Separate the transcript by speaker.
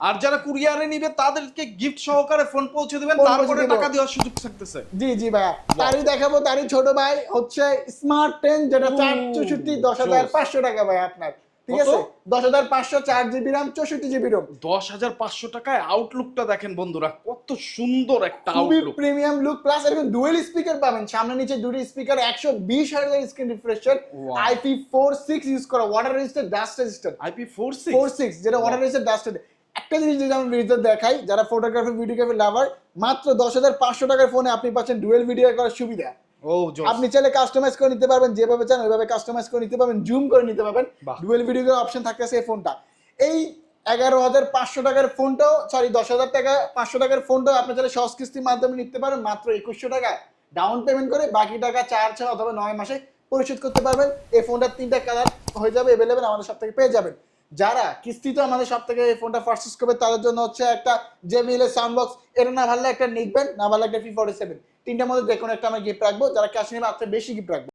Speaker 1: আর যারা কুরিয়ারে নিবে তাদেরকে গিফট সহকারে ফোন পৌঁছে দিবেন, তারপরে টাকা দেওয়ার সুযোগ থাকতেছে।
Speaker 2: জি জি ভাইয়া, তারই দেখাবো, তারই ছোট ভাই হচ্ছে স্মার্ট 10, যেটা 464 10,500 টাকা ভাই আপনার, ঠিক আছে? 10,500, 4 জিবি RAM, 64 জিবি ROM।
Speaker 1: 10,500 টাকায় আউটলুকটা দেখেন বন্ধুরা, কত সুন্দর একটা
Speaker 2: খুবই
Speaker 1: আউটলুক।
Speaker 2: প্রিমিয়াম লুক, প্লাস এরকম ডুয়েল স্পিকার পাবেন, সামনে নিচে দুটি speaker, 120 Hz screen refresh rate, IP46 use করা, water resistant, dust resistant.
Speaker 1: IP46
Speaker 2: 46 যেটা ওয়াটার রেজিস্ট্যান্ট, ডাস্ট রেজিস্ট্যান্ট। একটা জিনিস যদি আমি রিজার্ভ দেখাই, যারা ফটোগ্রাফি ভিডিওগ্রাফি লাভার, মাত্র 10,500 টাকার ফোনে আপনি পাচ্ছেন ডুয়েল ভিডিও করার সুবিধা। আপনি চাইলে কাস্টমাইজ করে নিতে পারবেন, যেভাবে চান ওইভাবে কাস্টমাইজ করে নিতে পারবেন, জুম করে নিতে পারবেন, ডুয়েল ভিডিও করার অপশন থাকতেছে এই ফোনটা। এই 11,500 টাকার ফোনটাও, সরি 10,500 টাকার ফোনটাও আপনি চাইলে সহজ কিস্তির মাধ্যমে নিতে পারেন মাত্র 2,100 টাকা ডাউন পেমেন্ট করে, বাকি টাকা 4 অথবা 9 মাসে পরিশোধ করতে পারবেন। এই ফোনটার 3টা কালার হয়ে যাবে অ্যাভেলেবেল, আমাদের সব থেকে পেয়ে যাবেন। যারা কিস্তিতে আমাদের সব থেকে এই ফোনটা পারচেজ করবে তাদের জন্য হচ্ছে একটা JBL এর সাউন্ড বক্স, এটা না ভালো একটা নিকবেন, না ভালো একটা P47, তিনটার মধ্যে যে কোনো একটা আমরা গিফট রাখবো। যারা ক্যাশ নেবে তার বেশি গিফট রাখবো।